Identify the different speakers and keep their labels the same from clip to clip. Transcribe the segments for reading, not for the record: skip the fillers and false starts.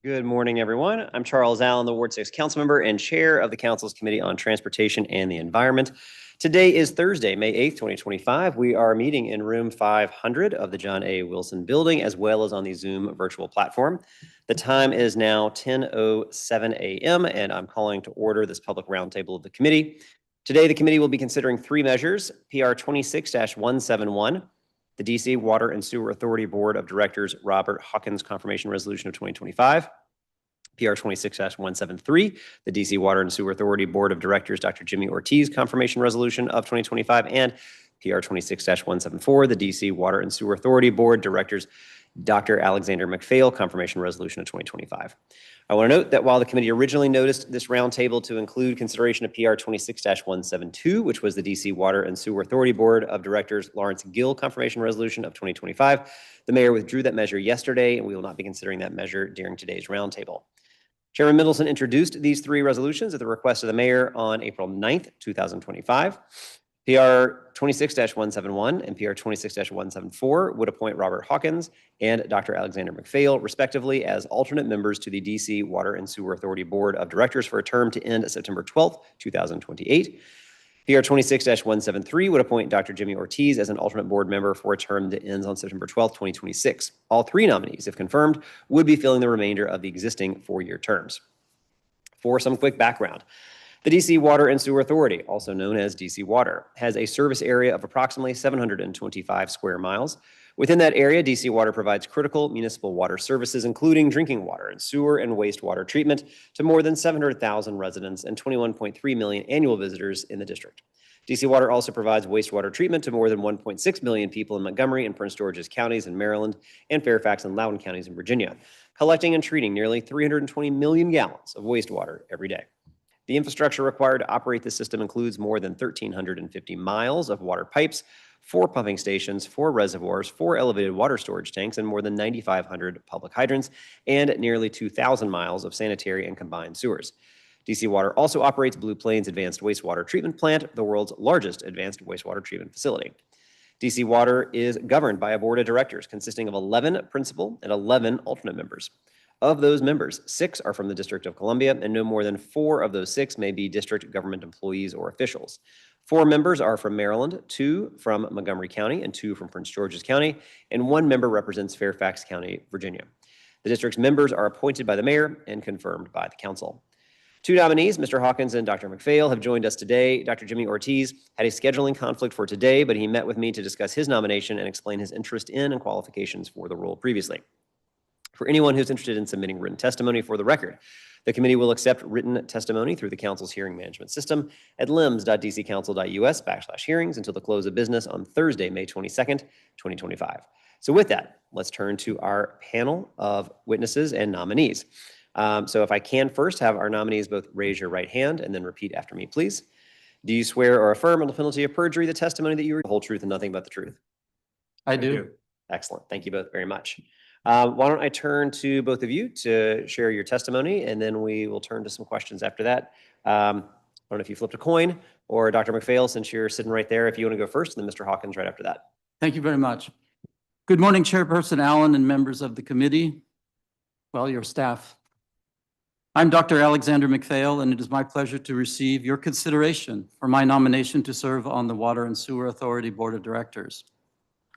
Speaker 1: Good morning, everyone. I'm Charles Allen, the Ward 6 council member and chair of the council's Committee on Transportation and the Environment. Today is Thursday, May 8th, 2025. We are meeting in room 500 of the John A. Wilson building, as well as on the Zoom virtual platform. The time is now 10:07 a.m., and I'm calling to order this public roundtable of the committee. Today, the committee will be considering three measures: PR 26-171, the DC Water and Sewer Authority Board of Directors Robert Hawkins Confirmation Resolution of 2025, PR 26-173, the DC Water and Sewer Authority Board of Directors Dr. Jimmy Ortiz Confirmation Resolution of 2025, and PR 26-174, the DC Water and Sewer Authority Board Directors Dr. Alexander McPhail Confirmation Resolution of 2025. I want to note that while the committee originally noticed this roundtable to include consideration of PR 26-172, which was the DC Water and Sewer Authority Board of Directors Lawrence Gill Confirmation Resolution of 2025, the mayor withdrew that measure yesterday, and we will not be considering that measure during today's roundtable. Chairman Middleton introduced these three resolutions at the request of the mayor on April 9th, 2025. PR 26-171 and PR 26-174 would appoint Robert Hawkins and Dr. Alexander McPhail, respectively, as alternate members to the DC Water and Sewer Authority Board of Directors for a term to end September 12th, 2028. PR 26-173 would appoint Dr. Jimmy Ortiz as an alternate board member for a term that ends on September 12th, 2026. All three nominees, if confirmed, would be filling the remainder of the existing four-year terms. For some quick background, the DC Water and Sewer Authority, also known as DC Water, has a service area of approximately 725 square miles. Within that area, DC Water provides critical municipal water services, including drinking water and sewer and wastewater treatment, to more than 700,000 residents and 21.3 million annual visitors in the district. DC Water also provides wastewater treatment to more than 1.6 million people in Montgomery and Prince George's counties in Maryland and Fairfax and Loudoun counties in Virginia, collecting and treating nearly 320 million gallons of wastewater every day. The infrastructure required to operate the system includes more than 1,350 miles of water pipes, 4 pumping stations, 4 reservoirs, 4 elevated water storage tanks, and more than 9,500 public hydrants, and nearly 2,000 miles of sanitary and combined sewers. DC Water also operates Blue Plains Advanced Wastewater Treatment Plant, the world's largest advanced wastewater treatment facility. DC Water is governed by a board of directors consisting of 11 principal and 11 alternate members. Of those members, 6 are from the District of Columbia, and no more than 4 of those 6 may be district government employees or officials. 4 members are from Maryland, 2 from Montgomery County, and 2 from Prince George's County, and 1 member represents Fairfax County, Virginia. The district's members are appointed by the mayor and confirmed by the council. 2 nominees, Mr. Hawkins and Dr. McPhail, have joined us today. Dr. Jimmy Ortiz had a scheduling conflict for today, but he met with me to discuss his nomination and explain his interest in and qualifications for the role previously. For anyone who's interested in submitting written testimony for the record, the committee will accept written testimony through the council's hearing management system at lims.dccouncil.us/hearings until the close of business on Thursday, May 22nd, 2025. So with that, let's turn to our panel of witnesses and nominees. So if I can first have our nominees both raise your right hand and then repeat after me, please. Do you swear or affirm on the penalty of perjury the testimony that you are the whole truth and nothing but the truth?
Speaker 2: I do.
Speaker 1: Excellent. Thank you both very much. Why don't I turn to both of you to share your testimony, and then we will turn to some questions after that. I don't know if you flipped a coin, or Dr. McPhail, since you're sitting right there, if you want to go first, and then Mr. Hawkins right after that.
Speaker 2: Thank you very much. Good morning, Chairperson Allen and members of the committee, well, your staff. I'm Dr. Alexander McPhail, and it is my pleasure to receive your consideration for my nomination to serve on the Water and Sewer Authority Board of Directors.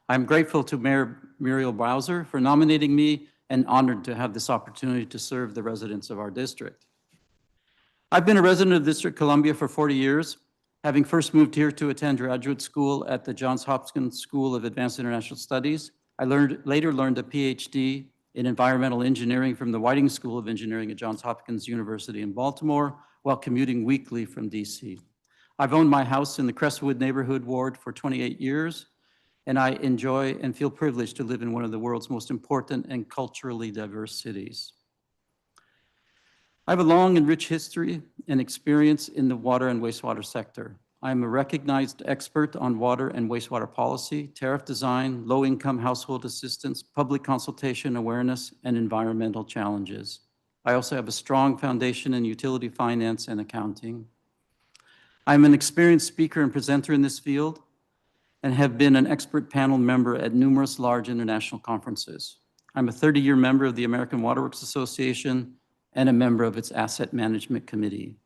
Speaker 2: I'm grateful to Mayor Muriel Bowser for nominating me and honored to have this opportunity to serve the residents of our district. I've been a resident of District Columbia for 40 years, having first moved here to attend graduate school at the Johns Hopkins School of Advanced International Studies. I later learned a PhD in environmental engineering from the Whiting School of Engineering at Johns Hopkins University in Baltimore while commuting weekly from DC. I've owned my house in the Crestwood neighborhood ward for 28 years, and I enjoy and feel privileged to live in one of the world's most important and culturally diverse cities. I have a long and rich history and experience in the water and wastewater sector. I am a recognized expert on water and wastewater policy, tariff design, low-income household assistance, public consultation awareness, and environmental challenges. I also have a strong foundation in utility finance and accounting. I'm an experienced speaker and presenter in this field, and have been an expert panel member at numerous large international conferences. I'm a 30-year member of the American Water Works Association and a member of its Asset Management Committee.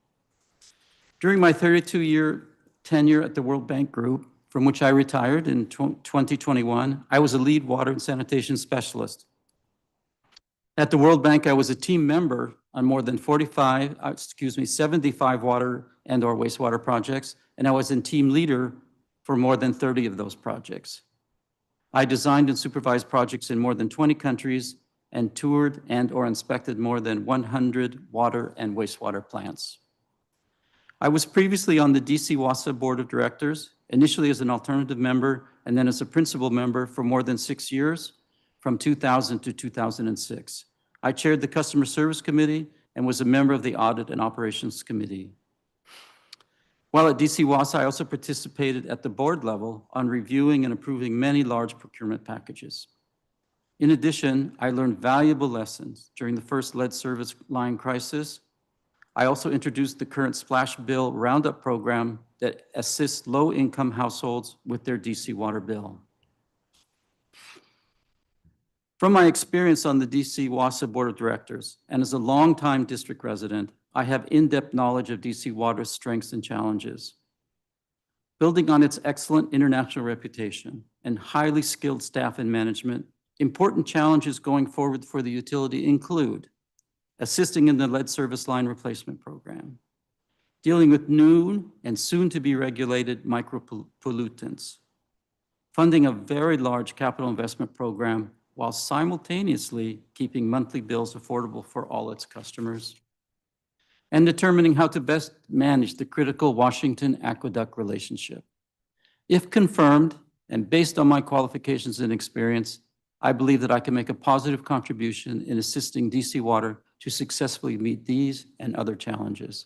Speaker 2: During my 32-year tenure at the World Bank Group, from which I retired in 2021, I was a lead water and sanitation specialist. At the World Bank, I was a team member on more than 75 water and/or wastewater projects, and I was a team leader for more than 30 of those projects. I designed and supervised projects in more than 20 countries and toured and/or inspected more than 100 water and wastewater plants. I was previously on the DC WASA Board of Directors, initially as an alternative member and then as a principal member for more than 6 years, from 2000 to 2006. I chaired the Customer Service Committee and was a member of the Audit and Operations Committee. While at DC WASA, I also participated at the board level on reviewing and approving many large procurement packages. In addition, I learned valuable lessons during the first lead service line crisis. I also introduced the current Splash Bill Roundup program that assists low-income households with their DC water bill. From my experience on the DC WASA Board of Directors and as a longtime district resident, I have in-depth knowledge of DC Water's strengths and challenges. Building on its excellent international reputation and highly skilled staff and management, important challenges going forward for the utility include assisting in the lead service line replacement program, dealing with new and soon-to-be regulated micropollutants, funding a very large capital investment program while simultaneously keeping monthly bills affordable for all its customers, and determining how to best manage the critical Washington Aqueduct relationship. If confirmed, and based on my qualifications and experience, I believe that I can make a positive contribution in assisting DC Water to successfully meet these and other challenges.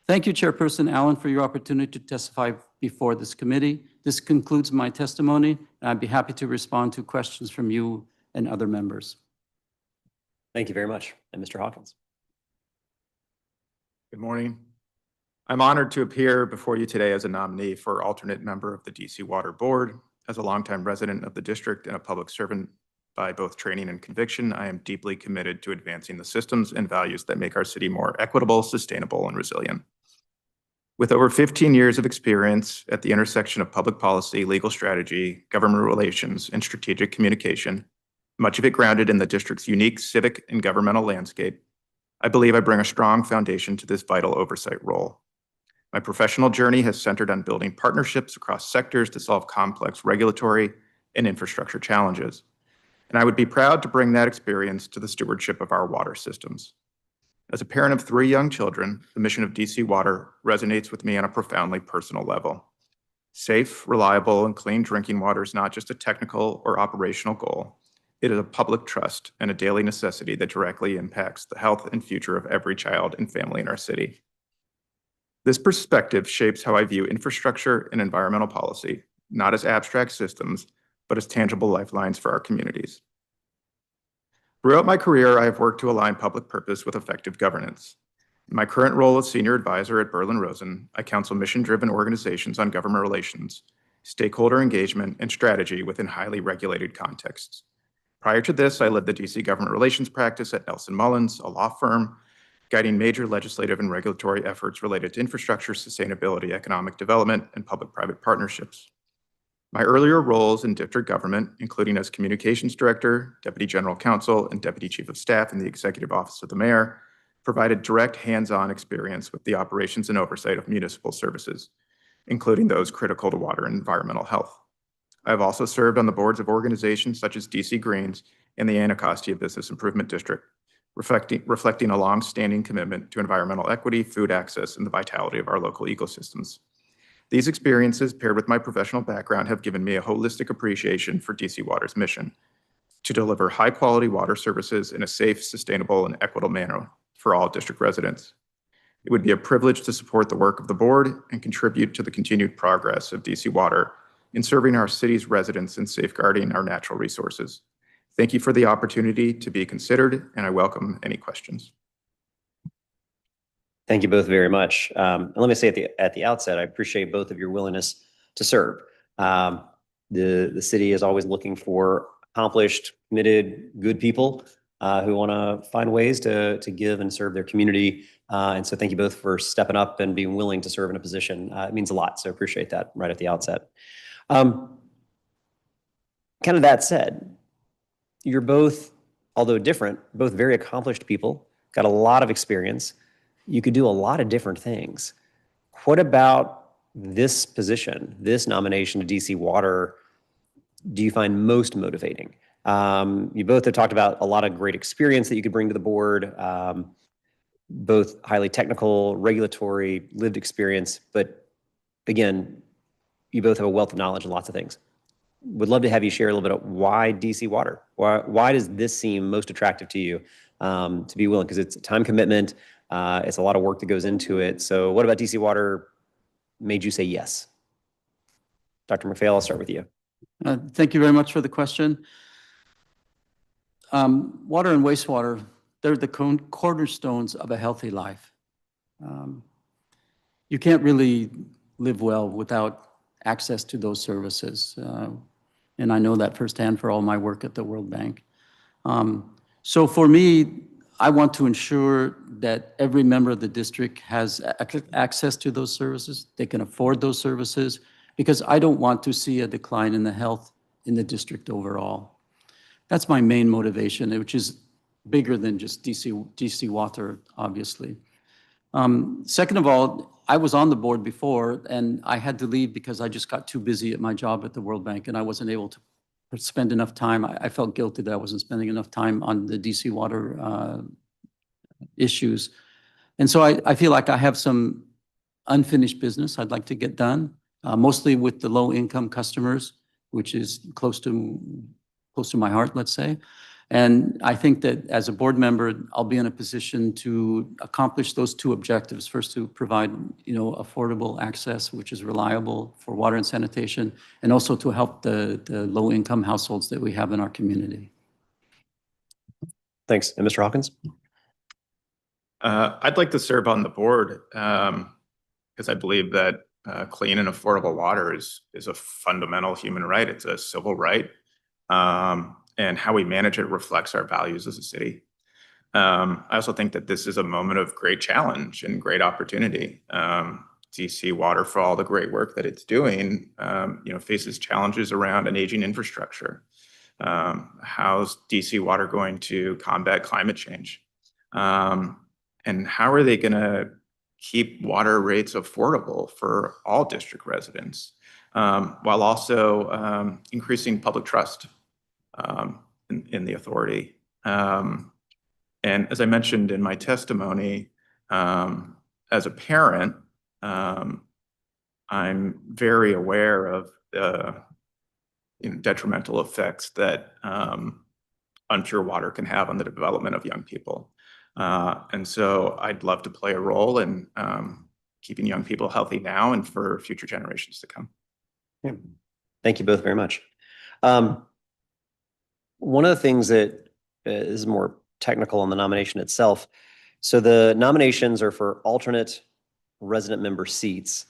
Speaker 2: Thank you, Chairperson Allen, for your opportunity to testify before this committee. This concludes my testimony, and I'd be happy to respond to questions from you and other members.
Speaker 1: Thank you very much. And Mr. Hawkins.
Speaker 3: Good morning. I'm honored to appear before you today as a nominee for alternate member of the DC Water Board. As a longtime resident of the district and a public servant by both training and conviction, I am deeply committed to advancing the systems and values that make our city more equitable, sustainable, and resilient. With over 15 years of experience at the intersection of public policy, legal strategy, government relations, and strategic communication, much of it grounded in the district's unique civic and governmental landscape, I believe I bring a strong foundation to this vital oversight role. My professional journey has centered on building partnerships across sectors to solve complex regulatory and infrastructure challenges. And I would be proud to bring that experience to the stewardship of our water systems. As a parent of 3 young children, the mission of DC Water resonates with me on a profoundly personal level. Safe, reliable, and clean drinking water is not just a technical or operational goal. It is a public trust and a daily necessity that directly impacts the health and future of every child and family in our city. This perspective shapes how I view infrastructure and environmental policy, not as abstract systems, but as tangible lifelines for our communities. Throughout my career, I have worked to align public purpose with effective governance. In my current role as senior advisor at Berlin Rosen, I counsel mission-driven organizations on government relations, stakeholder engagement, and strategy within highly regulated contexts. Prior to this, I led the DC government relations practice at Nelson Mullins, a law firm, guiding major legislative and regulatory efforts related to infrastructure, sustainability, economic development, and public-private partnerships. My earlier roles in district government, including as communications director, deputy general counsel, and deputy chief of staff in the executive office of the mayor, provided direct hands-on experience with the operations and oversight of municipal services, including those critical to water and environmental health. I have also served on the boards of organizations such as DC Greens and the Anacostia Business Improvement District, reflecting a long-standing commitment to environmental equity, food access, and the vitality of our local ecosystems. These experiences, paired with my professional background, have given me a holistic appreciation for DC Water's mission to deliver high-quality water services in a safe, sustainable, and equitable manner for all district residents. It would be a privilege to support the work of the board and contribute to the continued progress of DC Water in serving our city's residents and safeguarding our natural resources. Thank you for the opportunity to be considered, and I welcome any questions.
Speaker 1: Thank you both very much. And let me say at the outset, I appreciate both of your willingness to serve. The city is always looking for accomplished, committed, good people who want to find ways to give and serve their community. And so thank you both for stepping up and being willing to serve in a position. It means a lot. So appreciate that right at the outset. Kind of that said, you're both, although different, both very accomplished people, got a lot of experience. You could do a lot of different things. What about this position, this nomination to DC Water, do you find most motivating? You both have talked about a lot of great experience that you could bring to the board, both highly technical, regulatory, lived experience, but again, you both have a wealth of knowledge in lots of things. Would love to have you share a little bit of why DC Water? Why does this seem most attractive to you to be willing? Because it's a time commitment, it's a lot of work that goes into it. So what about DC Water made you say yes? Dr. McPhail, I'll start with you.
Speaker 2: Thank you very much for the question. Water and wastewater, they're the cornerstones of a healthy life. You can't really live well without access to those services. And I know that firsthand for all my work at the World Bank. So for me, I want to ensure that every member of the district has access to those services. They can afford those services, because I don't want to see a decline in the health in the district overall. That's my main motivation, which is bigger than just DC Water, obviously. Second of all, I was on the board before, and I had to leave because I just got too busy at my job at the World Bank, and I wasn't able to spend enough time. I felt guilty that I wasn't spending enough time on the DC Water issues. And so I feel like I have some unfinished business I'd like to get done, mostly with the low-income customers, which is close to my heart, let's say. And I think that as a board member, I'll be in a position to accomplish those two objectives. First, to provide, affordable access, which is reliable for water and sanitation, and also to help the low-income households that we have in our community.
Speaker 1: Thanks. And Mr. Hawkins?
Speaker 3: I'd like to serve on the board because I believe that clean and affordable water is a fundamental human right. It's a civil right. And how we manage it reflects our values as a city. I also think that this is a moment of great challenge and great opportunity. DC Water, for all the great work that it's doing, faces challenges around an aging infrastructure. How's DC Water going to combat climate change? And how are they going to keep water rates affordable for all district residents, while also increasing public trust in the authority? And as I mentioned in my testimony, as a parent, I'm very aware of the detrimental effects that unpure water can have on the development of young people. And so I'd love to play a role in keeping young people healthy now and for future generations to come.
Speaker 1: Yeah. Thank you both very much. One of the things that is more technical on the nomination itself. So the nominations are for alternate resident member seats.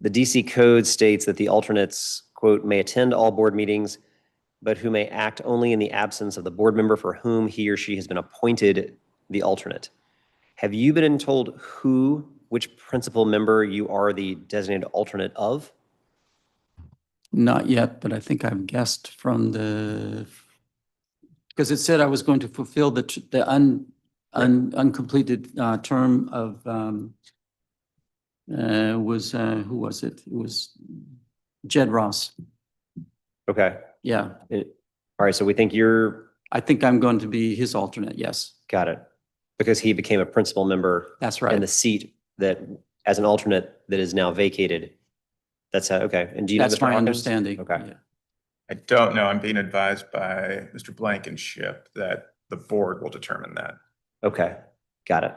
Speaker 1: The DC code states that the alternates, quote, may attend all board meetings, but who may act only in the absence of the board member for whom he or she has been appointed the alternate. Have you been told which principal member you are the designated alternate of?
Speaker 2: Not yet, but I think I've guessed from because it said I was going to fulfill the uncompleted term of, who was it? It was Jed Ross.
Speaker 1: Okay.
Speaker 2: Yeah.
Speaker 1: All right, so we think
Speaker 2: I think I'm going to be his alternate, yes.
Speaker 1: Got it. Because he became a principal member.
Speaker 2: That's right.
Speaker 1: And the seat that, as an alternate, that is now vacated. That's how, okay. And do you know
Speaker 2: That's
Speaker 1: Mr.
Speaker 2: my
Speaker 1: Hawkins?
Speaker 2: understanding.
Speaker 1: Okay.
Speaker 2: Yeah.
Speaker 3: I don't know. I'm being advised by Mr. Blankenship that the board will determine that.
Speaker 1: Okay, got it.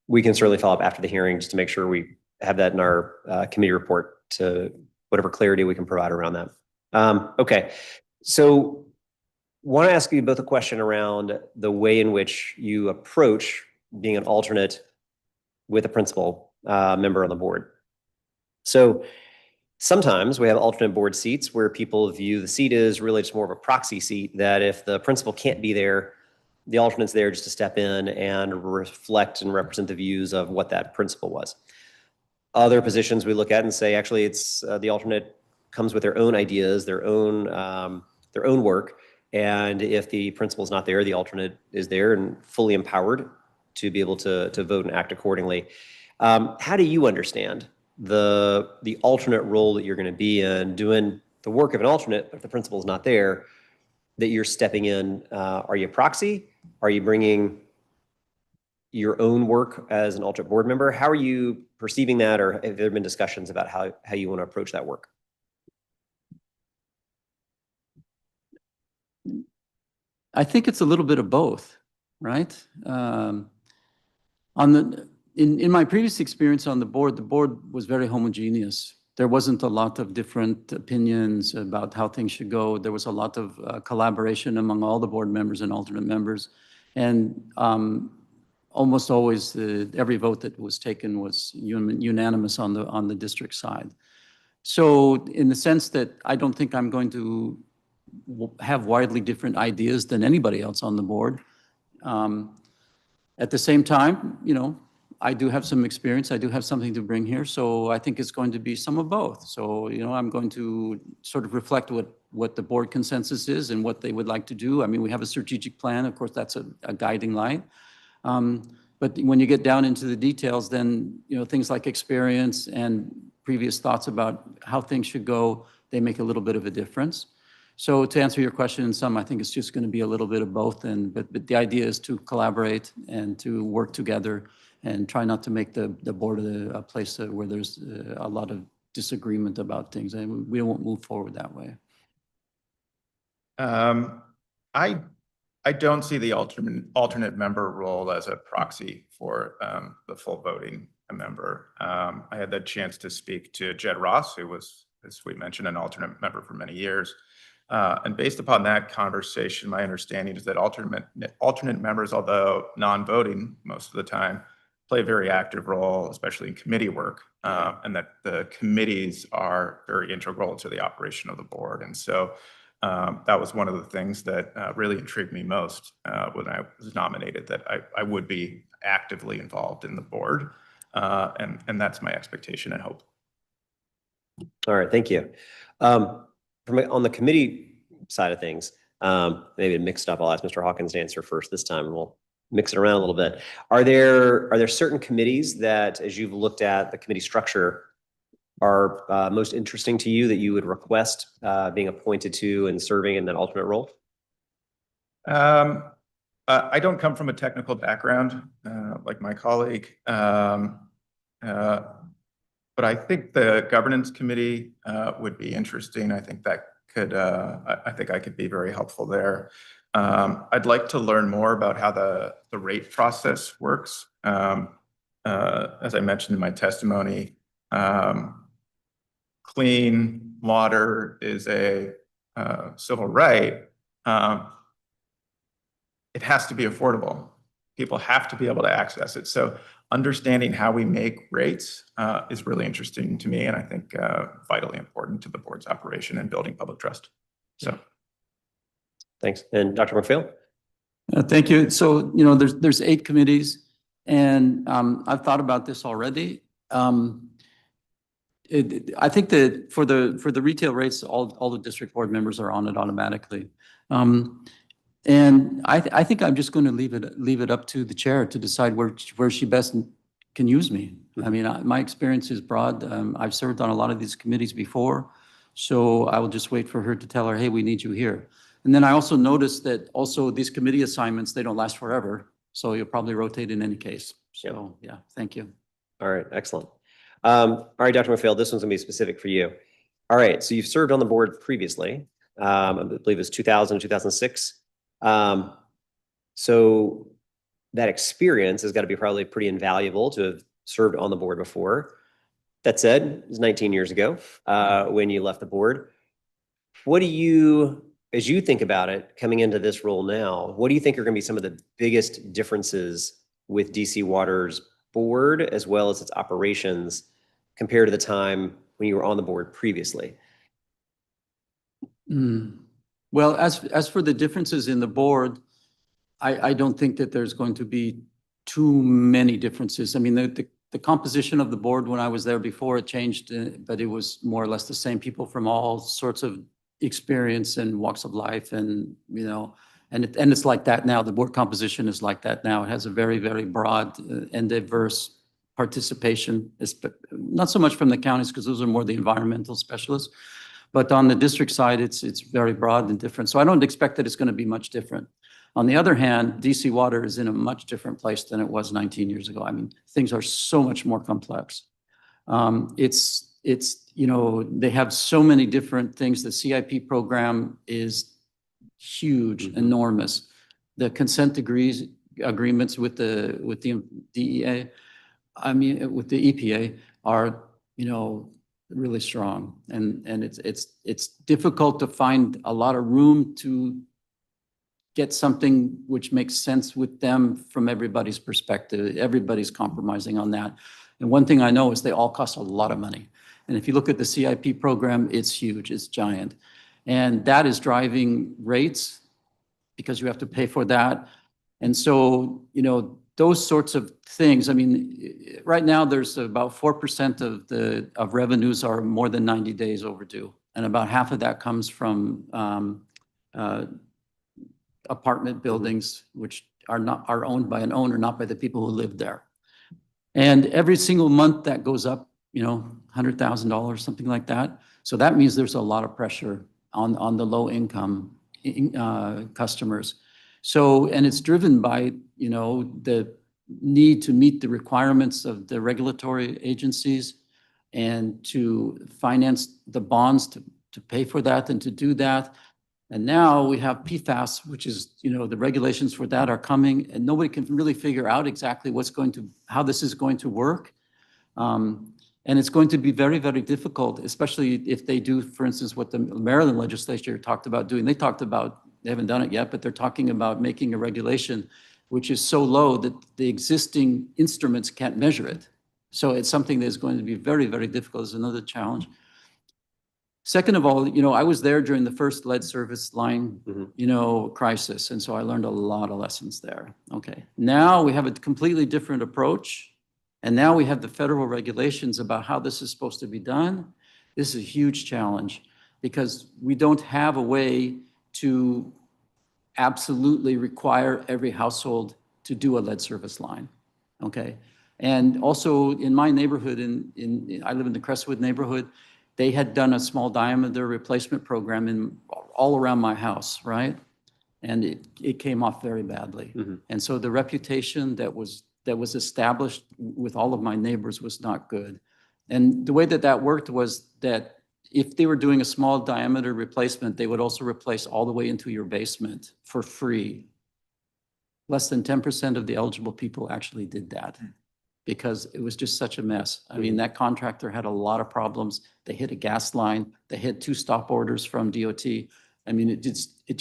Speaker 1: We can certainly follow up after the hearing just to make sure we have that in our committee report to whatever clarity we can provide around that. Okay, so want to ask you both a question around the way in which you approach being an alternate with a principal member on the board. So Sometimes we have alternate board seats where people view the seat as really just more of a proxy seat, that if the principal can't be there, the alternate's there just to step in and reflect and represent the views of what that principal was. Other positions we look at and say, actually, it's the alternate comes with their own ideas, their own work. And if the principal's not there, the alternate is there and fully empowered to be able to vote and act accordingly. How do you understand the alternate role that you're going to be in, doing the work of an alternate, but if the principal's not there, that you're stepping in? Are you a proxy? Are you bringing your own work as an alternate board member? How are you perceiving that, or have there been discussions about how you want to approach that work?
Speaker 2: I think it's a little bit of both, right? In my previous experience on the board was very homogeneous. There wasn't a lot of different opinions about how things should go. There was a lot of collaboration among all the board members and alternate members. And almost always every vote that was taken was unanimous on the district side. So in the sense that I don't think I'm going to have widely different ideas than anybody else on the board. At the same time, I do have some experience. I do have something to bring here. So I think it's going to be some of both. So, I'm going to sort of reflect what the board consensus is and what they would like to do. I mean, we have a strategic plan. Of course, that's a guiding light. But when you get down into the details, then, things like experience and previous thoughts about how things should go, they make a little bit of a difference. So to answer your question in sum, I think it's just going to be a little bit of both. But the idea is to collaborate and to work together and try not to make the board a place where there's a lot of disagreement about things. And we won't move forward that way.
Speaker 3: I don't see the alternate member role as a proxy for the full voting member. I had the chance to speak to Jed Ross, who was, as we mentioned, an alternate member for many years. And based upon that conversation, my understanding is that alternate members, although non-voting most of the time, play a very active role, especially in committee work, and that the committees are very integral to the operation of the board. And so that was one of the things that really intrigued me most when I was nominated, that I would be actively involved in the board. And that's my expectation and hope.
Speaker 1: All right, thank you. On the committee side of things, maybe mixed up, I'll ask Mr. Hawkins to answer first this time, and we'll mix it around a little bit. Are there certain committees that, as you've looked at the committee structure, are most interesting to you that you would request being appointed to and serving in that alternate role?
Speaker 3: I don't come from a technical background like my colleague, but I think the governance committee would be interesting. I think that could, I think I could be very helpful there. I'd like to learn more about how the rate process works. As I mentioned in my testimony, clean water is a civil right. It has to be affordable. People have to be able to access it. So understanding how we make rates is really interesting to me, and I think vitally important to the board's operation and building public trust. So,
Speaker 1: thanks. And Dr. McPhail?
Speaker 2: Thank you. So, there's 8 committees, and I've thought about this already. I think that for the retail rates, all the district board members are on it automatically. And I think I'm just going to leave it up to the chair to decide where she best can use me. I mean, my experience is broad. I've served on a lot of these committees before, so I will just wait for her to tell her, hey, we need you here. And then I also noticed that also these committee assignments, they don't last forever, so you'll probably rotate in any case. So yeah, thank you.
Speaker 1: All right, excellent. All right, Dr. McPhail, this one's gonna be specific for you. All right, so you've served on the board previously. I believe it was 2000, 2006. So that experience has got to be probably pretty invaluable to have served on the board before. That said, it was 19 years ago when you left the board. What do you, as you think about it, coming into this role now, what do you think are going to be some of the biggest differences with DC Water's board as well as its operations compared to the time when you were on the board previously?
Speaker 2: Well, as for the differences in the board, I don't think that there's going to be too many differences. I mean, the composition of the board when I was there before, it changed, but it was more or less the same people from all sorts of experience and walks of life, and and it's like that now. The board composition is like that now. It has a very, very broad and diverse participation, not so much from the counties because those are more the environmental specialists, but on the district side, it's very broad and different. So I don't expect that it's going to be much different. On the other hand, DC Water is in a much different place than it was 19 years ago. I mean, things are so much more complex. They have so many different things. The CIP program is huge, enormous. The consent agreements with the DEA, I mean, with the EPA are, really strong. And it's difficult to find a lot of room to get something which makes sense with them from everybody's perspective. Everybody's compromising on that. And one thing I know is they all cost a lot of money. And if you look at the CIP program, it's huge, it's giant. And that is driving rates because you have to pay for that. And so, those sorts of things, I mean, right now there's about 4% of revenues are more than 90 days overdue. And about half of that comes from apartment buildings, which are owned by an owner, not by the people who live there. And every single month that goes up, $100,000, something like that. So that means there's a lot of pressure on the low income customers. So, and it's driven by, the need to meet the requirements of the regulatory agencies and to finance the bonds to pay for that and to do that. And now we have PFAS, which is, the regulations for that are coming, and nobody can really figure out exactly how this is going to work. And it's going to be very, very difficult, especially if they do, for instance, what the Maryland legislature talked about doing. They haven't done it yet, but they're talking about making a regulation which is so low that the existing instruments can't measure it. So it's something that's going to be very, very difficult. It's another challenge. Second of all, I was there during the first lead service line, crisis. And so I learned a lot of lessons there. Okay. Now we have a completely different approach. And now we have the federal regulations about how this is supposed to be done. This is a huge challenge because we don't have a way to absolutely require every household to do a lead service line. Okay. And also in my neighborhood, I live in the Crestwood neighborhood, they had done a small diameter replacement program all around my house, right? And it came off very badly. And so the reputation that was established with all of my neighbors was not good. And the way that worked was that if they were doing a small diameter replacement, they would also replace all the way into your basement for free. Less than 10% of the eligible people actually did that because it was just such a mess. I mean, that contractor had a lot of problems. They hit a gas line. They had 2 stop orders from DOT. I mean, it just, it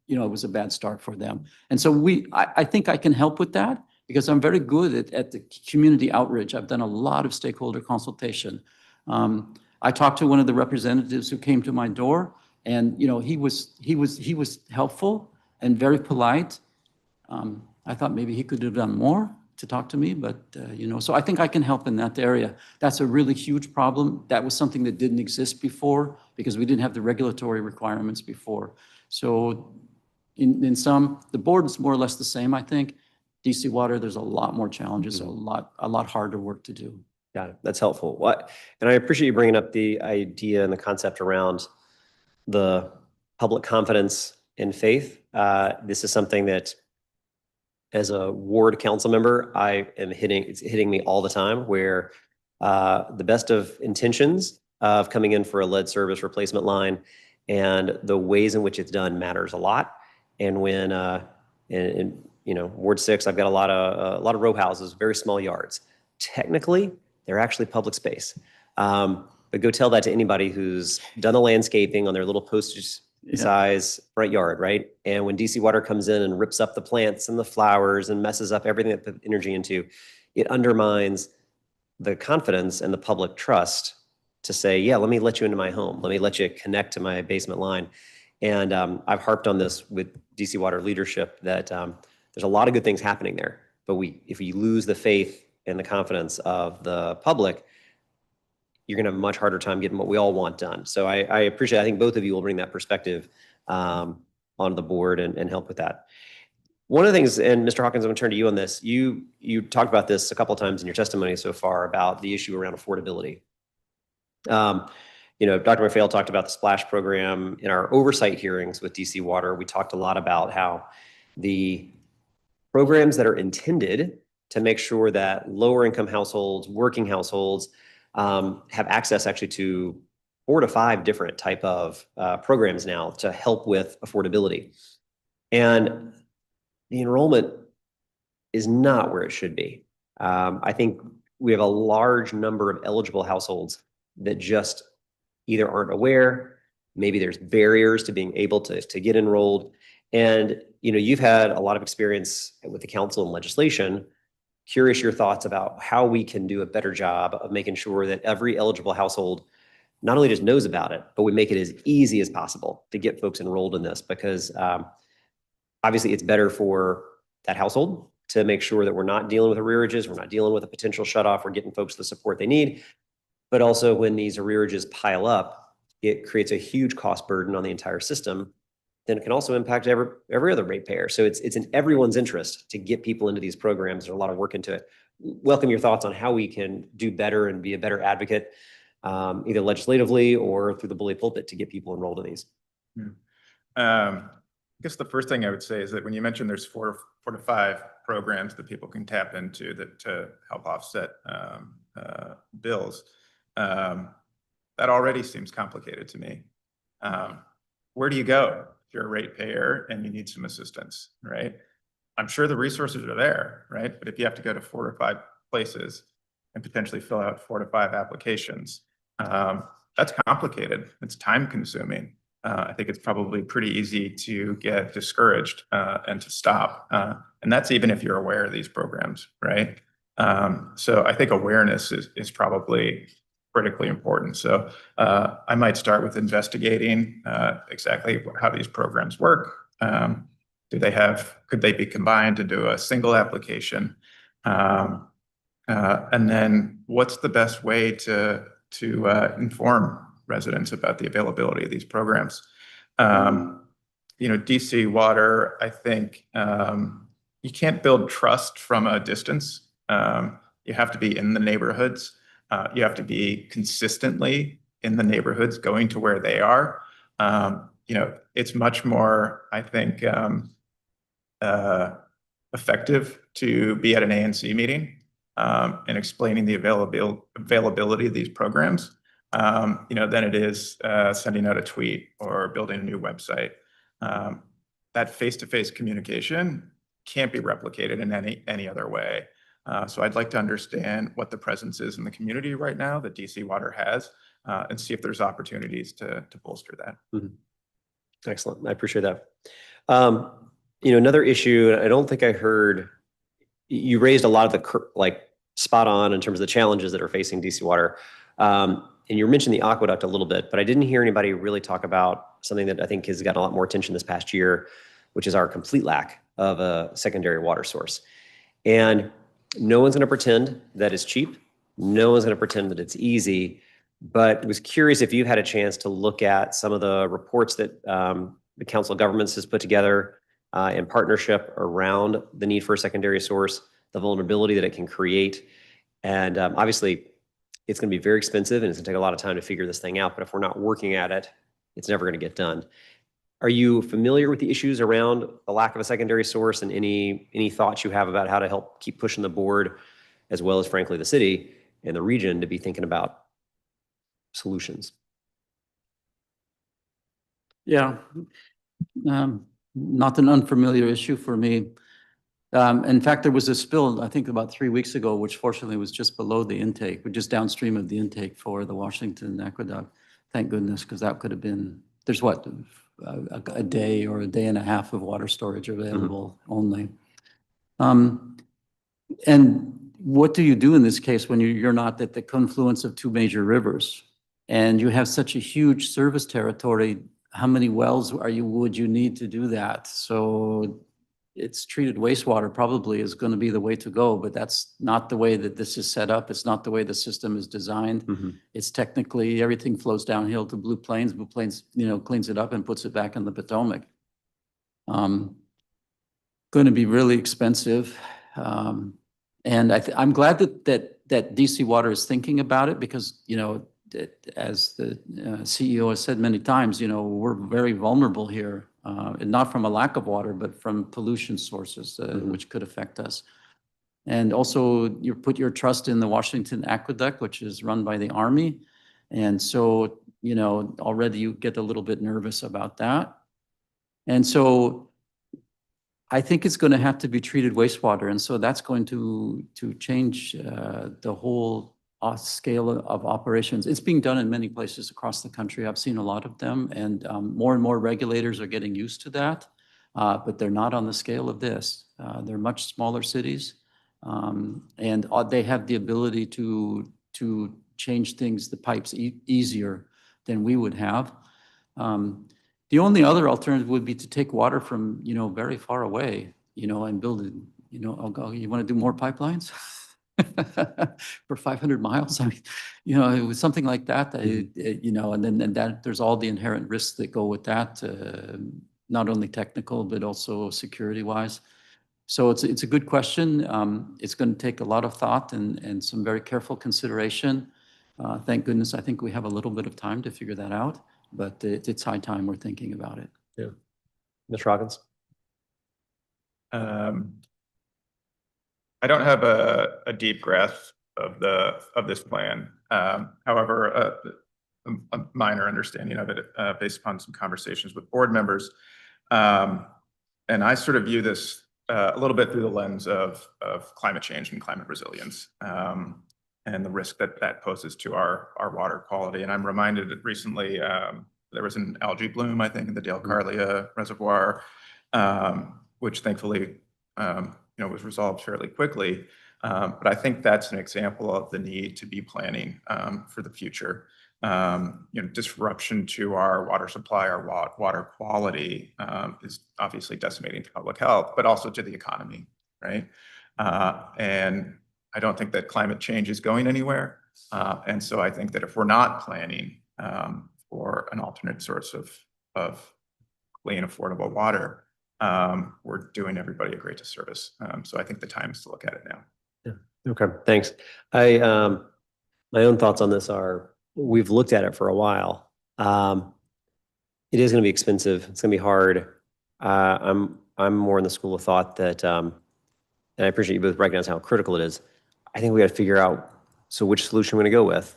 Speaker 2: was a bad start for them. And so I think I can help with that because I'm very good at the community outreach. I've done a lot of stakeholder consultation. I talked to one of the representatives who came to my door, and he was helpful and very polite. I thought maybe he could have done more to talk to me, but so I think I can help in that area. That's a really huge problem. That was something that didn't exist before because we didn't have the regulatory requirements before. So in some, the board is more or less the same, I think. DC Water, there's a lot more challenges, a lot harder work to do.
Speaker 1: Got it. That's helpful. And I appreciate you bringing up the idea and the concept around the public confidence in faith. This is something that, as a ward council member, it's hitting me all the time, where the best of intentions of coming in for a lead service replacement line and the ways in which it's done matters a lot. And when in Ward 6, I've got a lot of row houses, very small yards. Technically, they're actually public space. But go tell that to anybody who's done the landscaping on their little postage size front yard, right? And when DC Water comes in and rips up the plants and the flowers and messes up everything that put energy into, it undermines the confidence and the public trust to say, yeah, let me let you into my home. Let me let you connect to my basement line. And I've harped on this with DC Water leadership that there's a lot of good things happening there. But if we lose the faith and the confidence of the public, you're going to have a much harder time getting what we all want done. So I appreciate, I think both of you will bring that perspective onto the board and help with that. One of the things, and Mr. Hawkins, I'm going to turn to you on this. You talked about this a couple of times in your testimony so far about the issue around affordability. Dr. McPhail talked about the splash program in our oversight hearings with DC Water. We talked a lot about how the programs that are intended to make sure that lower income households, working households have access actually to 4 to 5 different type of programs now to help with affordability. And the enrollment is not where it should be. I think we have a large number of eligible households that just either aren't aware, maybe there's barriers to being able to get enrolled. And you've had a lot of experience with the council and legislation. Curious your thoughts about how we can do a better job of making sure that every eligible household not only just knows about it, but we make it as easy as possible to get folks enrolled in this, because obviously it's better for that household to make sure that we're not dealing with arrearages, we're not dealing with a potential shutoff, we're getting folks the support they need. But also when these arrearages pile up, it creates a huge cost burden on the entire system. Then it can also impact every other ratepayer. So it's in everyone's interest to get people into these programs. There's a lot of work into it. Welcome your thoughts on how we can do better and be a better advocate, either legislatively or through the bully pulpit, to get people enrolled in these.
Speaker 3: I guess the first thing I would say is that when you mentioned there's four to five programs that people can tap into to help offset bills, that already seems complicated to me. Where do you go if you're a ratepayer and you need some assistance, right? I'm sure the resources are there, right? But if you have to go to 4 or 5 places and potentially fill out 4 to 5 applications, that's complicated. It's time consuming. I think it's probably pretty easy to get discouraged and to stop. And that's even if you're aware of these programs, right? So I think awareness is probably critically important. So I might start with investigating exactly how these programs work. Could they be combined into a single application? And then what's the best way to inform residents about the availability of these programs? DC Water, I think you can't build trust from a distance. You have to be in the neighborhoods. You have to be consistently in the neighborhoods, going to where they are. It's much more, I think, effective to be at an ANC meeting and explaining the availability of these programs, than it is sending out a tweet or building a new website. That face-to-face communication can't be replicated in any other way. So I'd like to understand what the presence is in the community right now that DC Water has, and see if there's opportunities to bolster that.
Speaker 1: Mm-hmm. Excellent. I appreciate that. Another issue, I don't think I heard, you raised a lot of the spot on in terms of the challenges that are facing DC Water. And you mentioned the aqueduct a little bit, but I didn't hear anybody really talk about something that I think has gotten a lot more attention this past year, which is our complete lack of a secondary water source. And no one's going to pretend that it's cheap. No one's going to pretend that it's easy. But I was curious if you've had a chance to look at some of the reports that the Council of Governments has put together in partnership around the need for a secondary source, the vulnerability that it can create. And obviously, it's going to be very expensive and it's going to take a lot of time to figure this thing out. But if we're not working at it, it's never going to get done. Are you familiar with the issues around the lack of a secondary source, and any thoughts you have about how to help keep pushing the board, as well as frankly the city and the region, to be thinking about solutions?
Speaker 2: Yeah, not an unfamiliar issue for me. In fact, there was a spill, I think about 3 weeks ago, which fortunately was just below the intake, but just downstream of the intake for the Washington Aqueduct. Thank goodness, because that could have been, there's what, a day or a day and a half of water storage available only. And what do you do in this case when you're not at the confluence of 2 major rivers? And you have such a huge service territory. How many wells would you need to do that? So it's treated wastewater probably is going to be the way to go, but that's not the way that this is set up. It's not the way the system is designed. It's technically, everything flows downhill to Blue Plains. Blue Plains, cleans it up and puts it back in the Potomac. Going to be really expensive. And I'm glad that DC Water is thinking about it because, as the CEO has said many times, we're very vulnerable here, and not from a lack of water, but from pollution sources, which could affect us. And also, you put your trust in the Washington Aqueduct, which is run by the Army. And so, already you get a little bit nervous about that. And so I think it's going to have to be treated wastewater. And so that's going to change the whole scale of operations. It's being done in many places across the country. I've seen a lot of them, and more regulators are getting used to that, but they're not on the scale of this. They're much smaller cities, and they have the ability to change things, the pipes easier than we would have. The only other alternative would be to take water from, very far away, and build it, you want to do more pipelines? For 500 miles? I mean, it was something like that, and then that there's all the inherent risks that go with that, not only technical, but also security-wise. So it's a good question. It's going to take a lot of thought and some very careful consideration. Thank goodness, I think we have a little bit of time to figure that out, but it's high time we're thinking about it.
Speaker 1: Yeah. Mr. Hawkins?
Speaker 3: I don't have a deep grasp of this plan. However, a minor understanding of it based upon some conversations with board members. And I sort of view this a little bit through the lens of climate change and climate resilience, and the risk that poses to our water quality. And I'm reminded that recently there was an algae bloom, I think, in the Dale Carlia Reservoir, which thankfully was resolved fairly quickly. But I think that's an example of the need to be planning for the future. Disruption to our water supply, our water quality is obviously decimating to public health, but also to the economy, right? And I don't think that climate change is going anywhere. And so I think that if we're not planning for an alternate source of clean, affordable water, we're doing everybody a great disservice. So I think the time is to look at it now.
Speaker 1: Yeah. Okay, thanks. My own thoughts on this are, we've looked at it for a while. It is going to be expensive. It's going to be hard. I'm more in the school of thought that, and I appreciate you both recognizing how critical it is. I think we got to figure out, so which solution we're going to go with,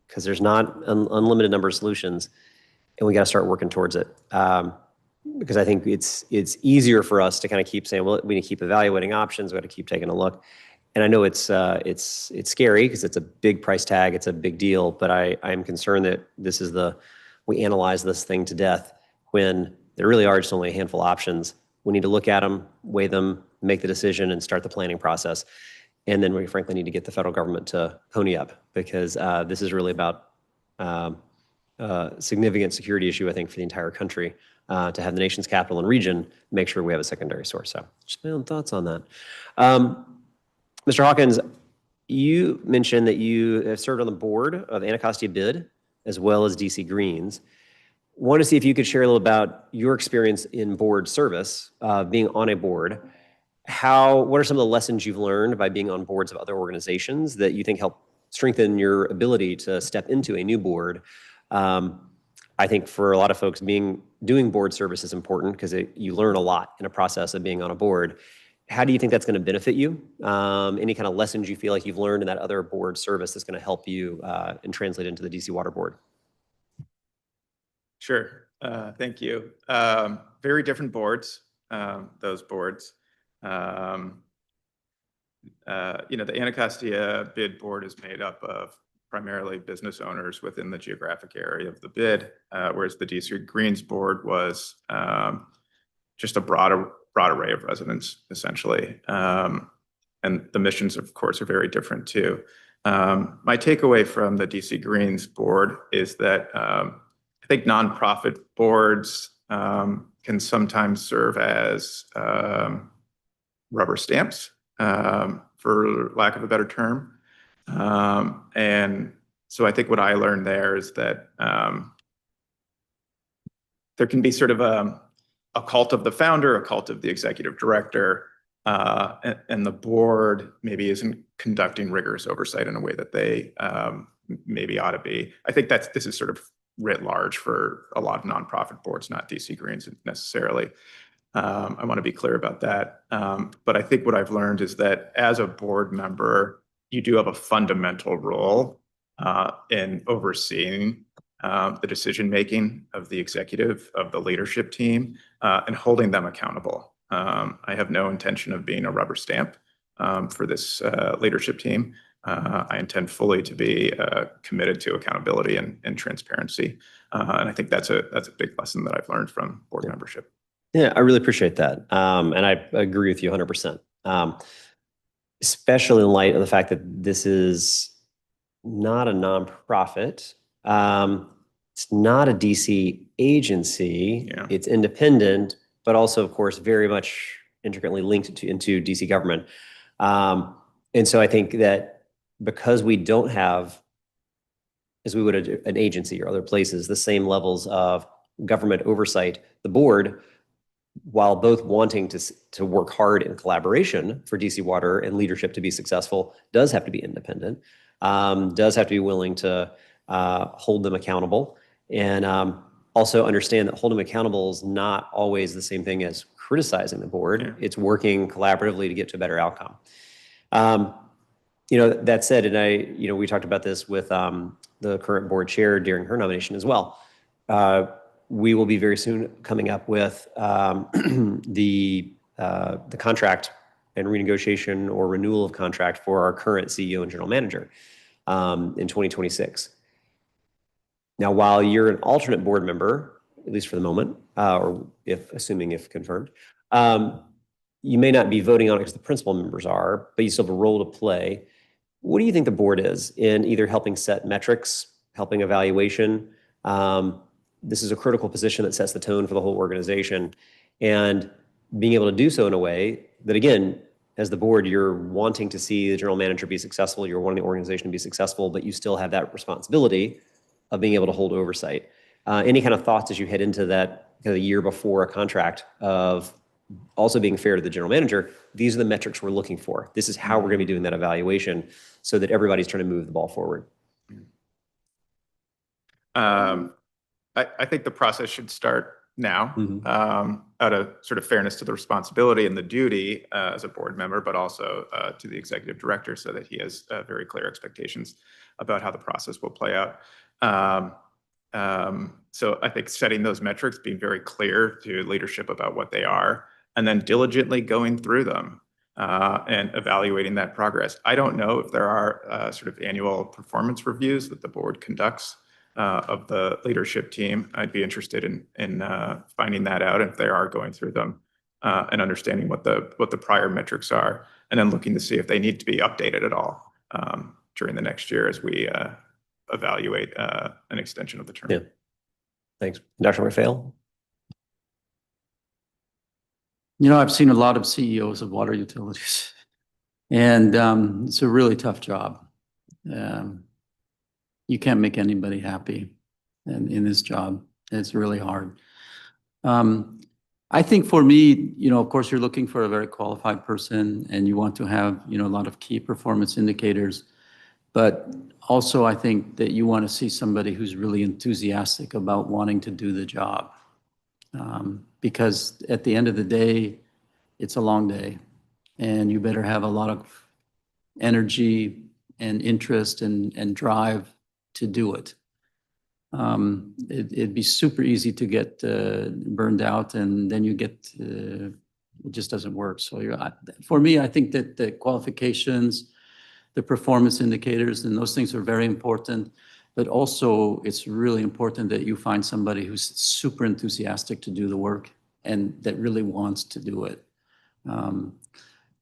Speaker 1: because there's not an unlimited number of solutions, and we got to start working towards it. Because I think it's easier for us to kind of keep saying, well, we need to keep evaluating options. We got to keep taking a look. And I know it's scary because it's a big price tag. It's a big deal. But I'm concerned that this is we analyze this thing to death when there really are just only a handful of options. We need to look at them, weigh them, make the decision, and start the planning process. And then we frankly need to get the federal government to pony up, because this is really about significant security issue, I think, for the entire country, to have the nation's capital and region make sure we have a secondary source. So just my own thoughts on that. Mr. Hawkins, you mentioned that you have served on the board of Anacostia Bid as well as DC Greens. Want to see if you could share a little about your experience in board service, being on a board. What are some of the lessons you've learned by being on boards of other organizations that you think help strengthen your ability to step into a new board? I think for a lot of folks, doing board service is important because you learn a lot in a process of being on a board. How do you think that's going to benefit you? Any kind of lessons you feel like you've learned in that other board service that's going to help you and translate into the DC Water Board?
Speaker 3: Sure. Thank you. Very different boards, those boards. The Anacostia Bid Board is made up of primarily business owners within the geographic area of the bid, whereas the DC Greens Board was just a broad array of residents, essentially. And the missions, of course, are very different too. My takeaway from the DC Greens board is that I think nonprofit boards can sometimes serve as rubber stamps, for lack of a better term. And so I think what I learned there is that there can be sort of a cult of the founder, a cult of the executive director, and the board maybe isn't conducting rigorous oversight in a way that they maybe ought to be. I think this is sort of writ large for a lot of nonprofit boards, not DC Greens necessarily. I want to be clear about that. But I think what I've learned is that as a board member, you do have a fundamental role in overseeing the decision-making of the executive, of the leadership team, and holding them accountable. I have no intention of being a rubber stamp for this leadership team. I intend fully to be committed to accountability and transparency. And I think that's a big lesson that I've learned from board membership.
Speaker 1: Yeah, I really appreciate that. And I agree with you 100%. Especially in light of the fact that this is not a nonprofit. It's not a DC agency.
Speaker 3: Yeah.
Speaker 1: It's independent, but also, of course, very much intricately linked into DC government. And so I think that because we don't have, as we would an agency or other places, the same levels of government oversight, the board, while both wanting to work hard in collaboration for DC Water and leadership to be successful, does have to be independent, does have to be willing to hold them accountable, and also understand that holding them accountable is not always the same thing as criticizing the board.
Speaker 3: Yeah.
Speaker 1: It's working collaboratively to get to a better outcome. That said, and we talked about this with the current board chair during her nomination as well. We will be very soon coming up with the contract and renegotiation or renewal of contract for our current CEO and general manager in 2026. Now, while you're an alternate board member, at least for the moment, or assuming if confirmed, you may not be voting on it because the principal members are, but you still have a role to play. What do you think the board is in either helping set metrics, helping evaluation? This is a critical position that sets the tone for the whole organization, and being able to do so in a way that, again, as the board, you're wanting to see the general manager be successful, you're wanting the organization to be successful, but you still have that responsibility of being able to hold oversight. Any kind of thoughts as you head into that kind of the year before a contract of also being fair to the general manager? These are the metrics we're looking for. This is how we're going to be doing that evaluation so that everybody's trying to move the ball forward.
Speaker 3: I think the process should start now, out of sort of fairness to the responsibility and the duty as a board member, but also to the executive director, so that he has very clear expectations about how the process will play out. So I think setting those metrics, being very clear to leadership about what they are, and then diligently going through them and evaluating that progress. I don't know if there are sort of annual performance reviews that the board conducts of the leadership team. I'd be interested in finding that out, if they are going through them and understanding what the prior metrics are, and then looking to see if they need to be updated at all during the next year as we evaluate an extension of the term.
Speaker 1: Yeah. Thanks. Dr. McPhail?
Speaker 2: I've seen a lot of CEOs of water utilities, and it's a really tough job. You can't make anybody happy in this job. It's really hard. I think for me, of course, you're looking for a very qualified person, and you want to have, a lot of key performance indicators. But also, I think that you want to see somebody who's really enthusiastic about wanting to do the job. Because at the end of the day, it's a long day, and you better have a lot of energy and interest and drive to do it. It'd be super easy to get burned out, and then it just doesn't work. So for me, I think that the qualifications, the performance indicators, and those things are very important. But also, it's really important that you find somebody who's super enthusiastic to do the work and that really wants to do it.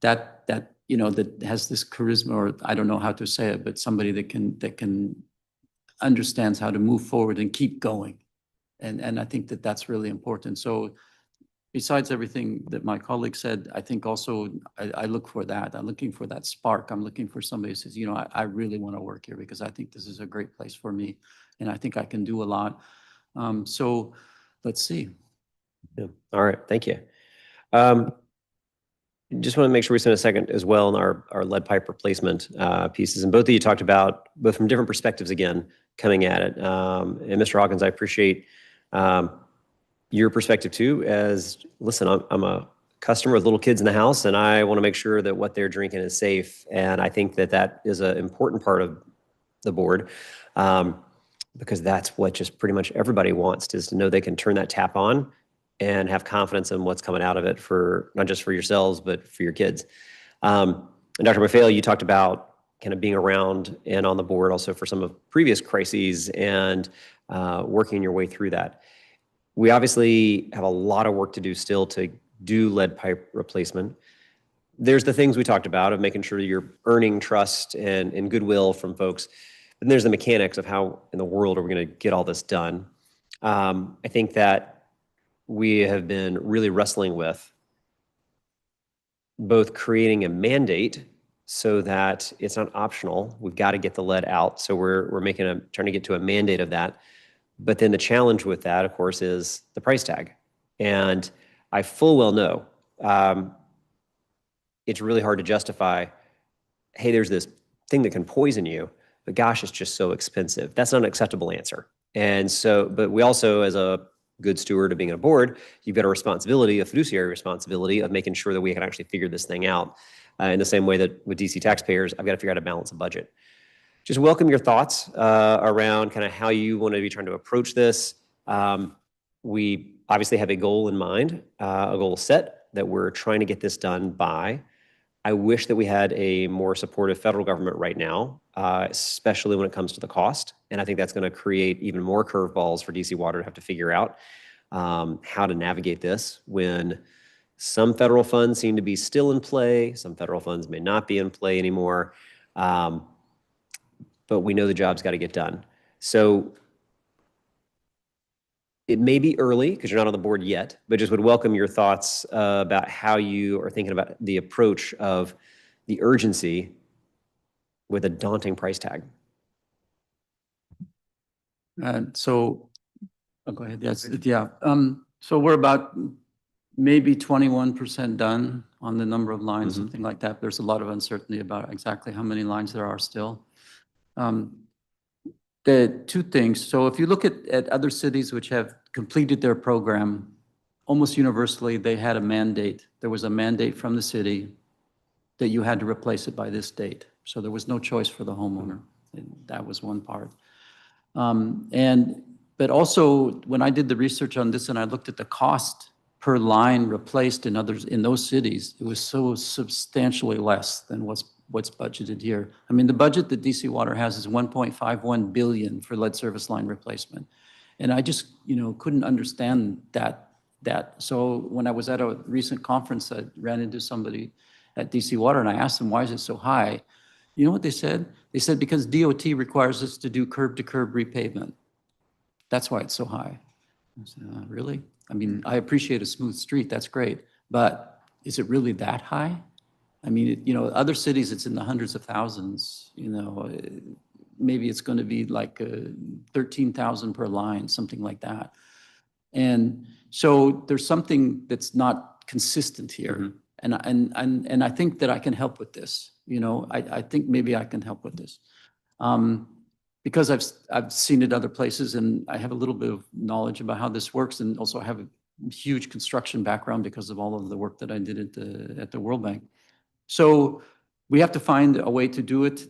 Speaker 2: That you know, that has this charisma, or I don't know how to say it, but somebody that can understands how to move forward and keep going. And I think that that's really important. So besides everything that my colleague said, I think also I look for that. I'm looking for that spark. I'm looking for somebody who says, you know, I really want to work here because I think this is a great place for me and I think I can do a lot. So let's see.
Speaker 1: Yeah. All right. Thank you. Just want to make sure we spend a second as well on our lead pipe replacement pieces. And both of you talked about, both from different perspectives again, coming at it. And Mr. Hawkins, I appreciate your perspective too, as, listen, I'm a customer with little kids in the house and I want to make sure that what they're drinking is safe. And I think that that is an important part of the board, because that's what just pretty much everybody wants, is to know they can turn that tap on and have confidence in what's coming out of it, for not just for yourselves, but for your kids. And Dr. McPhail, you talked about kind of being around and on the board also for some of previous crises and working your way through that. We obviously have a lot of work to do still to do lead pipe replacement. There's the things we talked about of making sure you're earning trust and goodwill from folks. And there's the mechanics of how in the world are we going to get all this done. I think that we have been really wrestling with both creating a mandate so that it's not optional. We've got to get the lead out. So we're trying to get to a mandate of that. But then the challenge with that, of course, is the price tag. And I full well know it's really hard to justify, hey, there's this thing that can poison you, but gosh, it's just so expensive. That's not an acceptable answer. And so, but we also, as a good steward of being on a board, you've got a responsibility, a fiduciary responsibility of making sure that we can actually figure this thing out. In the same way that with DC taxpayers, I've got to figure out how to balance a budget. Just welcome your thoughts around kind of how you want to be trying to approach this. We obviously have a goal in mind, a goal set that we're trying to get this done by. I wish that we had a more supportive federal government right now, especially when it comes to the cost. And I think that's going to create even more curveballs for DC Water to have to figure out how to navigate this when some federal funds seem to be still in play. Some federal funds may not be in play anymore. But we know the job's got to get done. So it may be early because you're not on the board yet, but just would welcome your thoughts about how you are thinking about the approach of the urgency with a daunting price tag.
Speaker 2: So, oh, go ahead. Yes, yeah. So we're about maybe 21% done on the number of lines, something like that. There's a lot of uncertainty about exactly how many lines there are still. The two things. So if you look at other cities which have completed their program, almost universally, they had a mandate. There was a mandate from the city that you had to replace it by this date. So there was no choice for the homeowner. And that was one part. But also, when I did the research on this and I looked at the cost per line replaced in those cities, it was so substantially less than what's budgeted here. I mean, the budget that DC Water has is $1.51 billion for lead service line replacement. And I just, couldn't understand that. So when I was at a recent conference, I ran into somebody at DC Water and I asked them, why is it so high? You know what they said? They said, because DOT requires us to do curb-to-curb repavement. That's why it's so high. I said, really? I mean, I appreciate a smooth street, that's great, but is it really that high? I mean, other cities, it's in the hundreds of thousands, maybe it's going to be like 13,000 per line, something like that. And so there's something that's not consistent here. And I think that I can help with this. I think maybe I can help with this. Because I've seen it other places and I have a little bit of knowledge about how this works, and also I have a huge construction background because of all of the work that I did at the World Bank. So we have to find a way to do it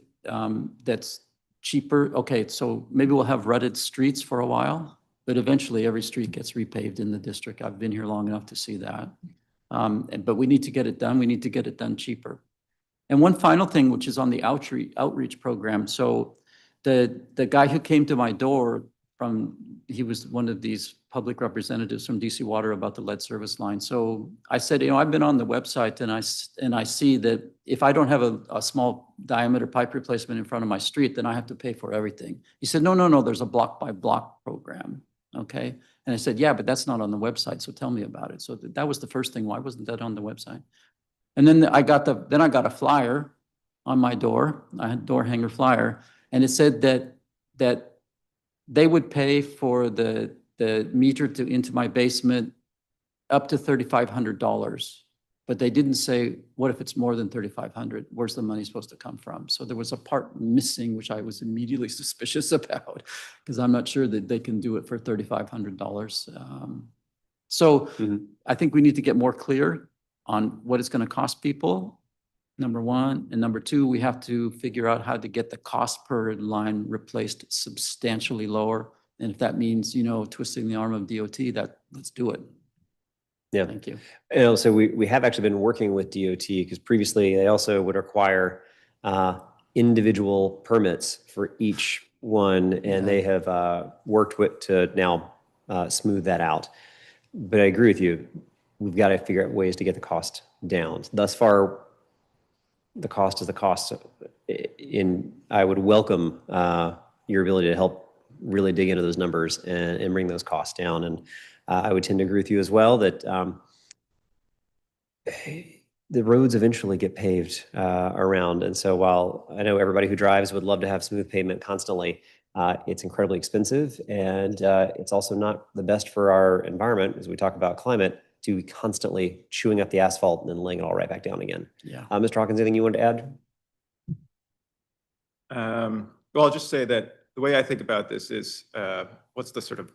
Speaker 2: that's cheaper. Okay, so maybe we'll have rutted streets for a while, but eventually every street gets repaved in the district. I've been here long enough to see that. But we need to get it done. We need to get it done cheaper. And one final thing, which is on the outreach program. So the guy who came to my door he was one of these public representatives from DC Water about the lead service line. So I said, I've been on the website and I see that if I don't have a small diameter pipe replacement in front of my street, then I have to pay for everything. He said, no, there's a block by block program. Okay. And I said, yeah, but that's not on the website. So tell me about it. So that was the first thing. Why wasn't that on the website? And then I got a flyer on my door. I had a door hanger flyer, and it said that they would pay for the meter into my basement up to $3,500. But they didn't say, what if it's more than 3,500? Where's the money supposed to come from? So there was a part missing, which I was immediately suspicious about, because I'm not sure that they can do it for $3,500. So I think we need to get more clear on what it's going to cost people, number one. And number two, we have to figure out how to get the cost per line replaced substantially lower. And if that means, twisting the arm of DOT, let's do it.
Speaker 1: Yeah.
Speaker 2: Thank you.
Speaker 1: And also, we have actually been working with DOT because previously they also would require individual permits for each one, and they have worked with to now smooth that out. But I agree with you. We've got to figure out ways to get the cost down. Thus far, the cost is the cost. I would welcome your ability to help really dig into those numbers and bring those costs down. And I would tend to agree with you as well that the roads eventually get paved around. And so while I know everybody who drives would love to have smooth pavement constantly, it's incredibly expensive, and it's also not the best for our environment as we talk about climate to be constantly chewing up the asphalt and then laying it all right back down again.
Speaker 2: Yeah.
Speaker 1: Mr. Hawkins, anything you wanted to add?
Speaker 3: Well, I'll just say that the way I think about this is what's the sort of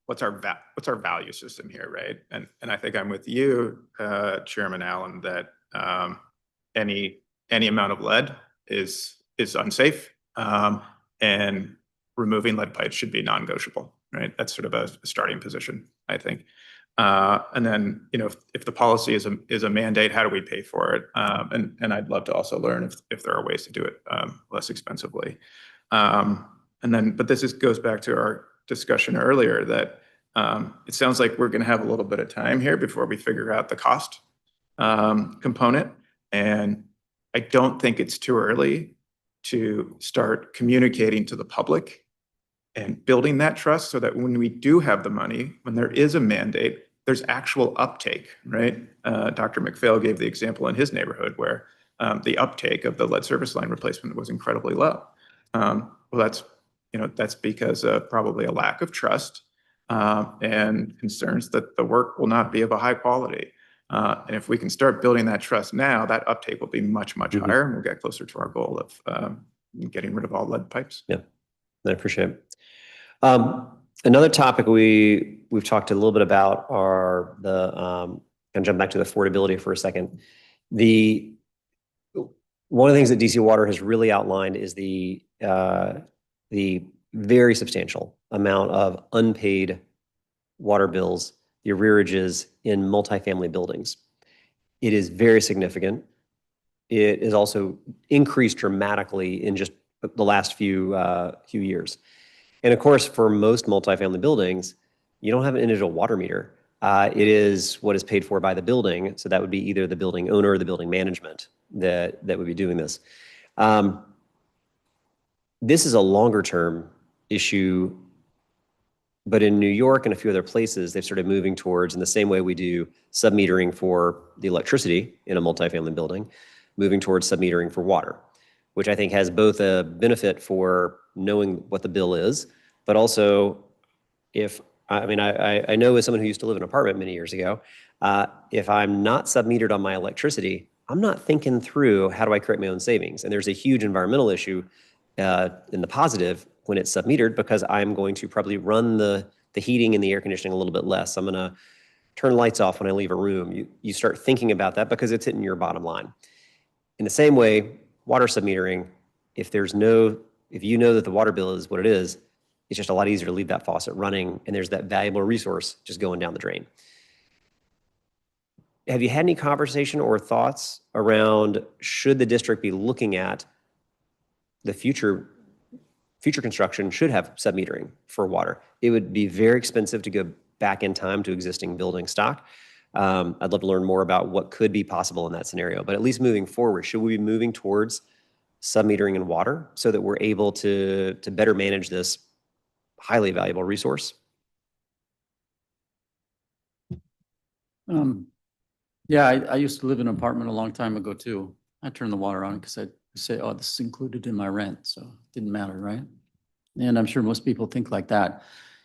Speaker 3: what's our value system here, right? And I think I'm with you, Chairman Allen, that any amount of lead is unsafe, and removing lead pipes should be non-negotiable, right? That's sort of a starting position, I think. And then, if the policy is a mandate, how do we pay for it? And I'd love to also learn if there are ways to do it less expensively. But this goes back to our discussion earlier that it sounds like we're going to have a little bit of time here before we figure out the cost component. And I don't think it's too early to start communicating to the public and building that trust so that when we do have the money, when there is a mandate, there's actual uptake, right? Dr. McPhail gave the example in his neighborhood where the uptake of the lead service line replacement was incredibly low. Well, that's because of probably a lack of trust and concerns that the work will not be of a high quality. And if we can start building that trust now, that uptake will be much, much higher, and we'll get closer to our goal of getting rid of all lead pipes.
Speaker 1: Yeah, I appreciate it. Another topic we've talked a little bit about are and jump back to the affordability for a second. One of the things that DC Water has really outlined is the very substantial amount of unpaid water bills, the arrearages in multifamily buildings. It is very significant. It is also increased dramatically in just the last few years. And of course, for most multifamily buildings, you don't have an individual water meter. It is what is paid for by the building. So that would be either the building owner or the building management that would be doing this. This is a longer term issue, but in New York and a few other places, they've started moving towards, in the same way we do submetering for the electricity in a multifamily building, moving towards submetering for water, which I think has both a benefit for knowing what the bill is, but also I know as someone who used to live in an apartment many years ago, if I'm not submetered on my electricity, I'm not thinking through how do I create my own savings. And there's a huge environmental issue in the positive when it's submetered, because I'm going to probably run the heating and the air conditioning a little bit less. I'm going to turn lights off when I leave a room. You start thinking about that because it's hitting your bottom line. In the same way, water submetering, if you know that the water bill is what it is, it's just a lot easier to leave that faucet running, and there's that valuable resource just going down the drain. Have you had any conversation or thoughts around, should the district be looking at the future future construction should have submetering for water. It would be very expensive to go back in time to existing building stock. I'd love to learn more about what could be possible in that scenario, but at least moving forward, should we be moving towards submetering in water so that we're able to better manage this highly valuable resource?
Speaker 2: Yeah, I used to live in an apartment a long time ago too. I turned the water on because I say, oh, this is included in my rent, so it didn't matter, right? And I'm sure most people think like that.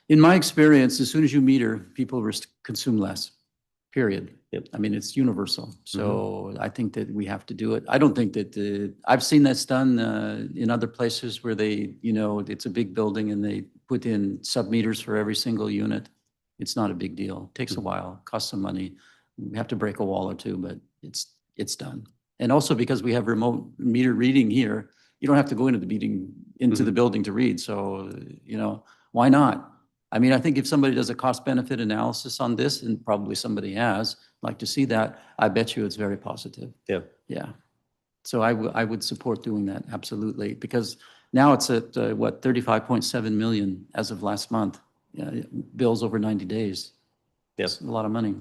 Speaker 2: In my experience, as soon as you meter, people consume less, period.
Speaker 1: Yep.
Speaker 2: I mean, it's universal. So I think that we have to do it. I don't think that I've seen that's done in other places where they, it's a big building and they put in sub-meters for every single unit. It's not a big deal. It takes a while, costs some money. We have to break a wall or two, but it's done. And also because we have remote meter reading here, you don't have to go into the building to read. So, why not? I mean, I think if somebody does a cost-benefit analysis on this, and probably somebody has, like to see that, I bet you it's very positive.
Speaker 1: Yeah.
Speaker 2: Yeah. So I would support doing that, absolutely. Because now it's at, 35.7 million as of last month. Yeah, bills over 90 days.
Speaker 1: Yeah.
Speaker 2: It's a lot of money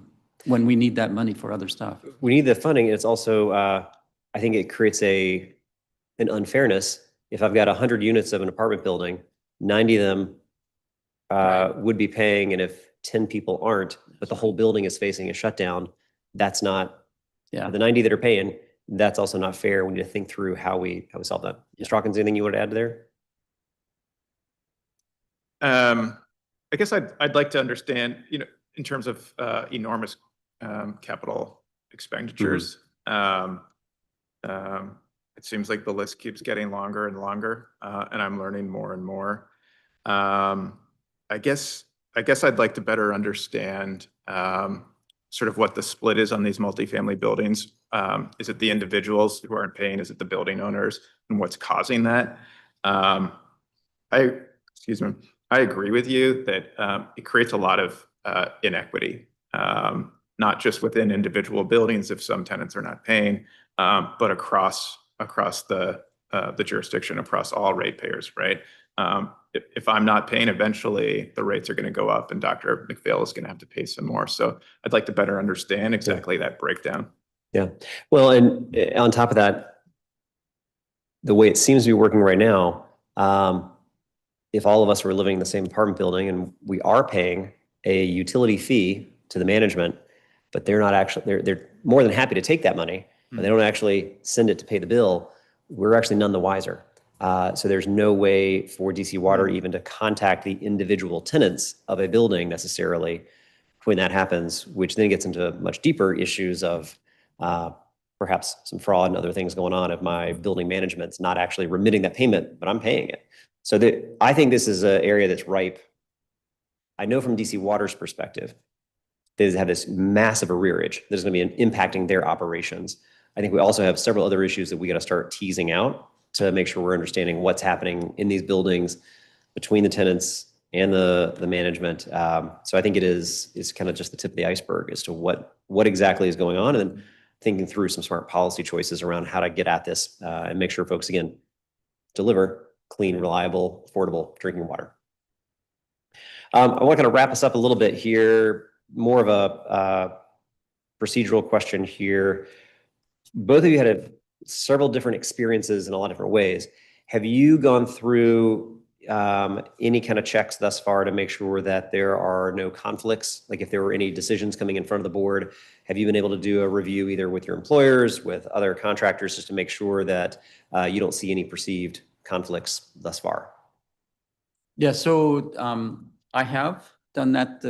Speaker 2: when we need that money for other stuff.
Speaker 1: We need the funding. It's also, I think it creates an unfairness. If I've got 100 units of an apartment building, 90 of them would be paying, and if 10 people aren't, but the whole building is facing a shutdown, that's not,
Speaker 2: Yeah.
Speaker 1: the 90 that are paying, that's also not fair. We need to think through how we solve that. Mr. Hawkins, anything you want to add there?
Speaker 3: I guess I'd like to understand, in terms of enormous capital expenditures. It seems like the list keeps getting longer and longer, and I'm learning more and more. I guess I'd like to better understand sort of what the split is on these multifamily buildings. Is it the individuals who aren't paying? Is it the building owners? And what's causing that? I agree with you that it creates a lot of inequity, not just within individual buildings if some tenants are not paying, but across the jurisdiction, across all ratepayers, right? If I'm not paying, eventually the rates are going to go up and Dr. McPhail is going to have to pay some more. So I'd like to better understand exactly that breakdown.
Speaker 1: Yeah. Well, and on top of that, the way it seems to be working right now, if all of us were living in the same apartment building and we are paying a utility fee to the management, but they're not actually, they're more than happy to take that money, but they don't actually send it to pay the bill, we're actually none the wiser. So there's no way for DC Water even to contact the individual tenants of a building necessarily when that happens, which then gets into much deeper issues of perhaps some fraud and other things going on if my building management's not actually remitting that payment, but I'm paying it. So I think this is an area that's ripe. I know from DC Water's perspective, they have this massive arrearage that is going to be impacting their operations. I think we also have several other issues that we got to start teasing out to make sure we're understanding what's happening in these buildings between the tenants and the management. So I think is kind of just the tip of the iceberg as to what exactly is going on, and then thinking through some smart policy choices around how to get at this and make sure folks, again, deliver clean, reliable, affordable drinking water. I want to kind of wrap us up a little bit here, more of a procedural question here. Both of you had several different experiences in a lot of different ways. Have you gone through any kind of checks thus far to make sure that there are no conflicts? Like if there were any decisions coming in front of the board, have you been able to do a review either with your employers, with other contractors, just to make sure that you don't see any perceived conflicts thus far?
Speaker 2: Yeah, so I have done that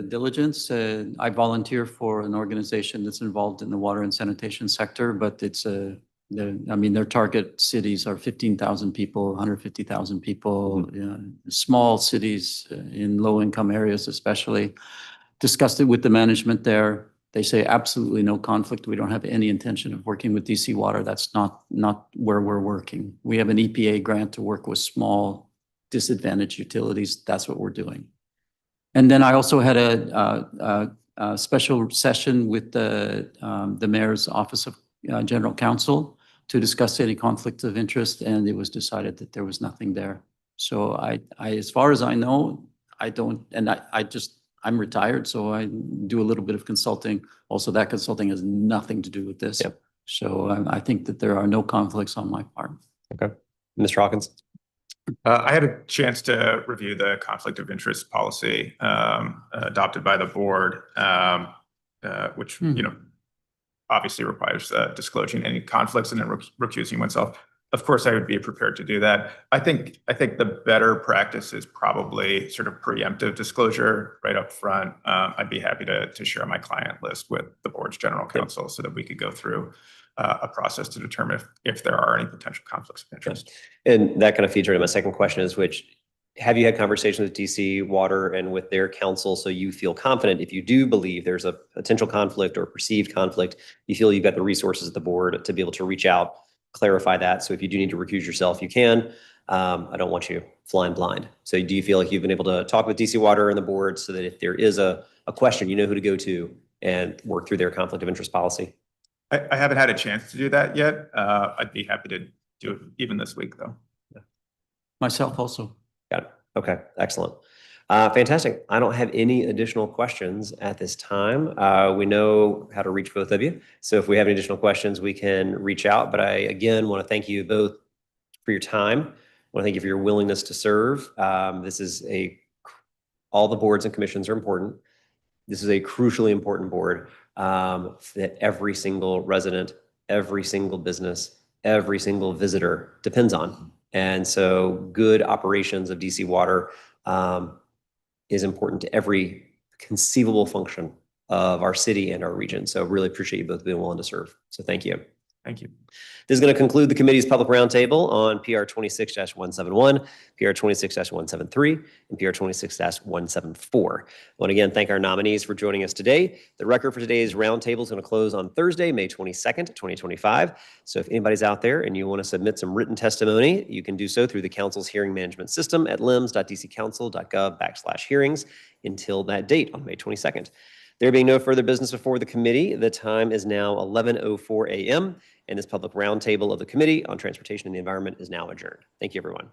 Speaker 2: diligence. I volunteer for an organization that's involved in the water and sanitation sector, but it's their target cities are 15,000 people, 150,000 people, small cities in low-income areas especially. Discussed it with the management there. They say absolutely no conflict. We don't have any intention of working with DC Water. That's not where we're working. We have an EPA grant to work with small disadvantaged utilities. That's what we're doing. And then I also had a special session with the mayor's office of general counsel to discuss any conflicts of interest, and it was decided that there was nothing there. So as far as I know, I don't, and I'm retired, so I do a little bit of consulting. Also, that consulting has nothing to do with this.
Speaker 1: Yep.
Speaker 2: So I think that there are no conflicts on my part.
Speaker 1: Okay. Mr. Hawkins?
Speaker 3: I had a chance to review the conflict of interest policy adopted by the board, which, obviously requires disclosing any conflicts and then recusing oneself. Of course, I would be prepared to do that. I think the better practice is probably sort of preemptive disclosure right up front. I'd be happy to share my client list with the board's general counsel so that we could go through a process to determine if there are any potential conflicts of interest.
Speaker 1: And that kind of feeds into my second question is, have you had conversations with DC Water and with their counsel so you feel confident if you do believe there's a potential conflict or perceived conflict, you feel you've got the resources at the board to be able to reach out, clarify that. So if you do need to recuse yourself, you can. I don't want you flying blind. So do you feel like you've been able to talk with DC Water and the board so that if there is a question, you know who to go to and work through their conflict of interest policy?
Speaker 3: I haven't had a chance to do that yet. I'd be happy to do it even this week, though.
Speaker 2: Myself also.
Speaker 1: Got it. Okay, excellent. Fantastic. I don't have any additional questions at this time. We know how to reach both of you. So if we have any additional questions, we can reach out. But I, again, want to thank you both for your time. I want to thank you for your willingness to serve. This is all the boards and commissions are important. This is a crucially important board that every single resident, every single business, every single visitor depends on. And so good operations of DC Water is important to every conceivable function of our city and our region. So really appreciate you both being willing to serve. So thank you.
Speaker 3: Thank you.
Speaker 1: This is going to conclude the committee's public roundtable on PR 26-171, PR 26-173, and PR 26-174. I want to again thank our nominees for joining us today. The record for today's roundtable is going to close on Thursday, May 22nd, 2025. So if anybody's out there and you want to submit some written testimony, you can do so through the council's hearing management system at lims.dccouncil.gov/hearings until that date on May 22nd. There being no further business before the committee, the time is now 11:04 a.m. and this public roundtable of the Committee on Transportation and the Environment is now adjourned. Thank you, everyone.